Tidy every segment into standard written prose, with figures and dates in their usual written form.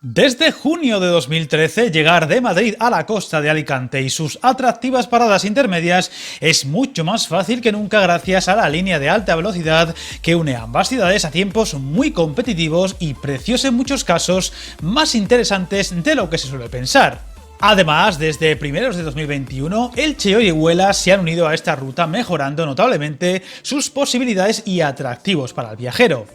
Desde junio de 2013, llegar de Madrid a la costa de Alicante y sus atractivas paradas intermedias es mucho más fácil que nunca gracias a la línea de alta velocidad que une ambas ciudades a tiempos muy competitivos y precios en muchos casos más interesantes de lo que se suele pensar. Además, desde primeros de 2021, Elche y Orihuela se han unido a esta ruta mejorando notablemente sus posibilidades y atractivos para el viajero.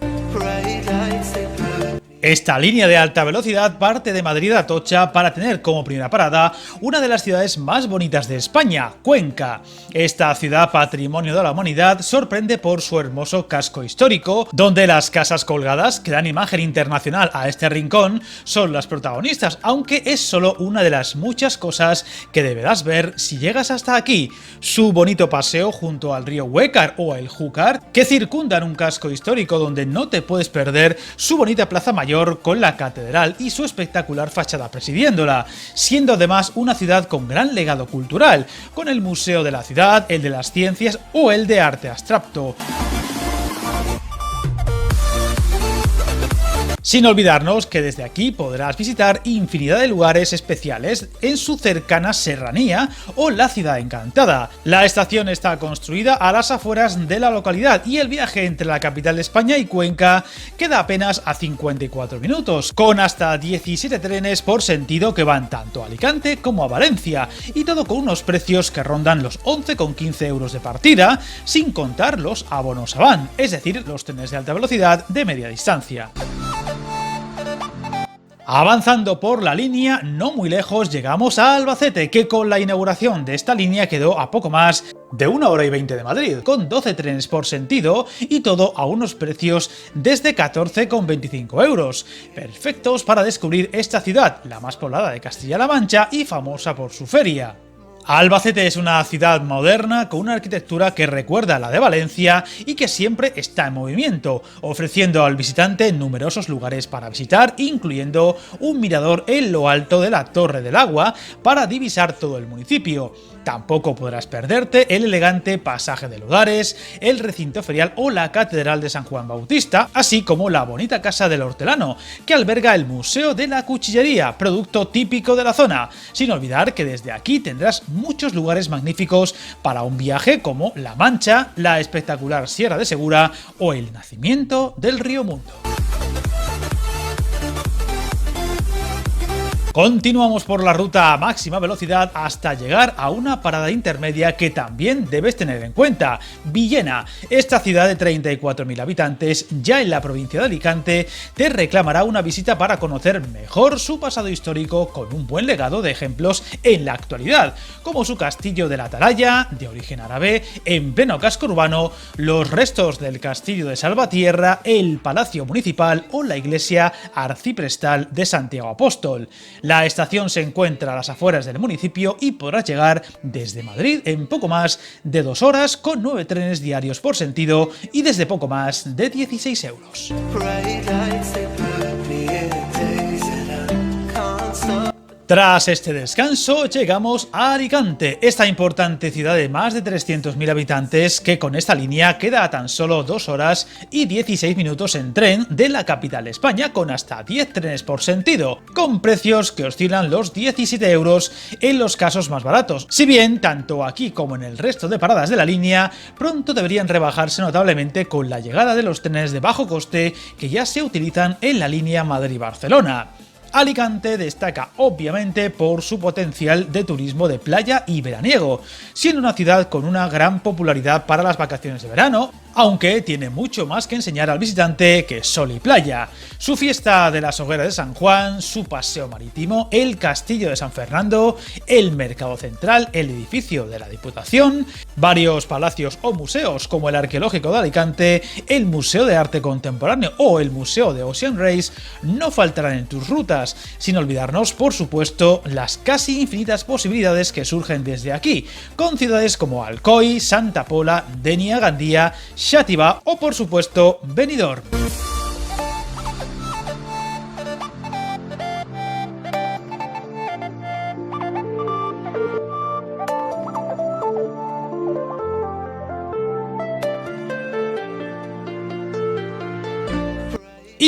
Esta línea de alta velocidad parte de Madrid a Atocha para tener como primera parada una de las ciudades más bonitas de España, Cuenca. Esta ciudad patrimonio de la humanidad sorprende por su hermoso casco histórico, donde las casas colgadas que dan imagen internacional a este rincón son las protagonistas, aunque es solo una de las muchas cosas que deberás ver si llegas hasta aquí. Su bonito paseo junto al río Huécar o el Júcar, que circundan un casco histórico donde no te puedes perder su bonita plaza mayor con la catedral y su espectacular fachada presidiéndola, siendo además una ciudad con gran legado cultural, con el Museo de la Ciudad, el de las Ciencias o el de Arte Abstracto. Sin olvidarnos que desde aquí podrás visitar infinidad de lugares especiales en su cercana serranía o la Ciudad Encantada. La estación está construida a las afueras de la localidad y el viaje entre la capital de España y Cuenca queda apenas a 54 minutos, con hasta 17 trenes por sentido que van tanto a Alicante como a Valencia, y todo con unos precios que rondan los 11,15 euros de partida, sin contar los abonos Avant, es decir, los trenes de alta velocidad de media distancia. Avanzando por la línea, no muy lejos llegamos a Albacete, que con la inauguración de esta línea quedó a poco más de 1 hora y 20 de Madrid, con 12 trenes por sentido y todo a unos precios desde 14,25 euros, perfectos para descubrir esta ciudad, la más poblada de Castilla-La Mancha y famosa por su feria. Albacete es una ciudad moderna con una arquitectura que recuerda a la de Valencia y que siempre está en movimiento, ofreciendo al visitante numerosos lugares para visitar, incluyendo un mirador en lo alto de la Torre del Agua para divisar todo el municipio. Tampoco podrás perderte el elegante pasaje de Lodares, el recinto ferial o la Catedral de San Juan Bautista, así como la bonita Casa del Hortelano, que alberga el Museo de la Cuchillería, producto típico de la zona, sin olvidar que desde aquí tendrás muchos lugares magníficos para un viaje como La Mancha, la espectacular Sierra de Segura o el nacimiento del río Mundo. Continuamos por la ruta a máxima velocidad hasta llegar a una parada intermedia que también debes tener en cuenta, Villena. Esta ciudad de 34.000 habitantes, ya en la provincia de Alicante, te reclamará una visita para conocer mejor su pasado histórico con un buen legado de ejemplos en la actualidad, como su castillo de la Atalaya, de origen árabe, en pleno casco urbano, los restos del castillo de Salvatierra, el palacio municipal o la iglesia arciprestal de Santiago Apóstol. La estación se encuentra a las afueras del municipio y podrás llegar desde Madrid en poco más de 2 horas con 9 trenes diarios por sentido y desde poco más de 16 euros. Tras este descanso llegamos a Alicante, esta importante ciudad de más de 300.000 habitantes que con esta línea queda a tan solo 2 horas y 16 minutos en tren de la capital de España, con hasta 10 trenes por sentido, con precios que oscilan los 17 euros en los casos más baratos, si bien tanto aquí como en el resto de paradas de la línea pronto deberían rebajarse notablemente con la llegada de los trenes de bajo coste que ya se utilizan en la línea Madrid-Barcelona. Alicante destaca obviamente por su potencial de turismo de playa y veraniego, siendo una ciudad con una gran popularidad para las vacaciones de verano, aunque tiene mucho más que enseñar al visitante que sol y playa. Su fiesta de las hogueras de San Juan, su paseo marítimo, el castillo de San Fernando, el mercado central, el edificio de la Diputación, varios palacios o museos como el arqueológico de Alicante, el Museo de Arte Contemporáneo o el Museo de Ocean Race no faltarán en tus rutas, sin olvidarnos, por supuesto, las casi infinitas posibilidades que surgen desde aquí, con ciudades como Alcoy, Santa Pola, Denia, Gandía, Xàtiva o por supuesto Benidorm.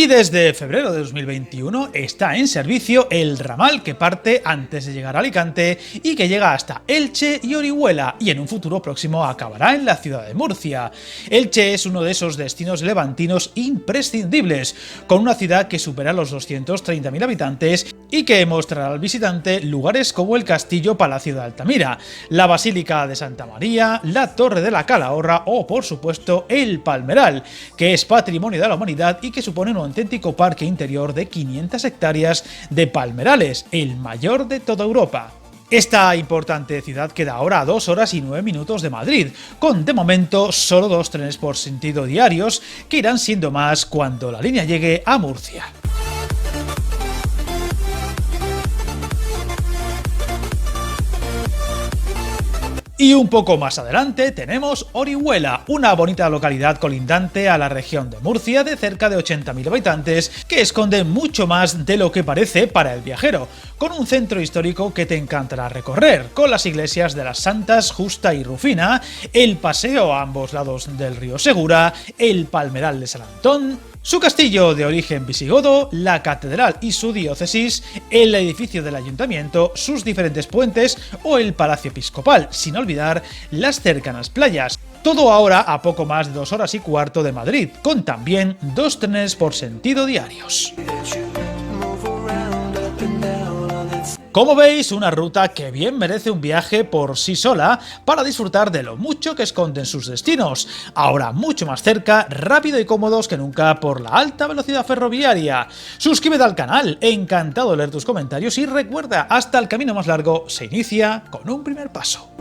Y desde febrero de 2021 está en servicio el ramal que parte antes de llegar a Alicante y que llega hasta Elche y Orihuela, y en un futuro próximo acabará en la ciudad de Murcia. Elche es uno de esos destinos levantinos imprescindibles, con una ciudad que supera los 230.000 habitantes y que mostrará al visitante lugares como el Castillo Palacio de Altamira, la Basílica de Santa María, la Torre de la Calahorra o, por supuesto, el Palmeral, que es patrimonio de la humanidad y que supone un auténtico parque interior de 500 hectáreas de palmerales, el mayor de toda Europa. Esta importante ciudad queda ahora a 2 horas y 9 minutos de Madrid, con de momento solo 2 trenes por sentido diarios, que irán siendo más cuando la línea llegue a Murcia. Y un poco más adelante tenemos Orihuela, una bonita localidad colindante a la región de Murcia de cerca de 80.000 habitantes que esconde mucho más de lo que parece para el viajero, con un centro histórico que te encantará recorrer, con las iglesias de las Santas Justa y Rufina, el paseo a ambos lados del río Segura, el Palmeral de San Antón, su castillo de origen visigodo, la catedral y su diócesis, el edificio del ayuntamiento, sus diferentes puentes o el palacio episcopal, sin olvidar las cercanas playas. Todo ahora a poco más de 2 horas y cuarto de Madrid, con también 2 trenes por sentido diarios. Como veis, una ruta que bien merece un viaje por sí sola para disfrutar de lo mucho que esconden sus destinos, ahora mucho más cerca, rápido y cómodos que nunca por la alta velocidad ferroviaria. Suscríbete al canal, encantado de leer tus comentarios y recuerda, hasta el camino más largo se inicia con un primer paso.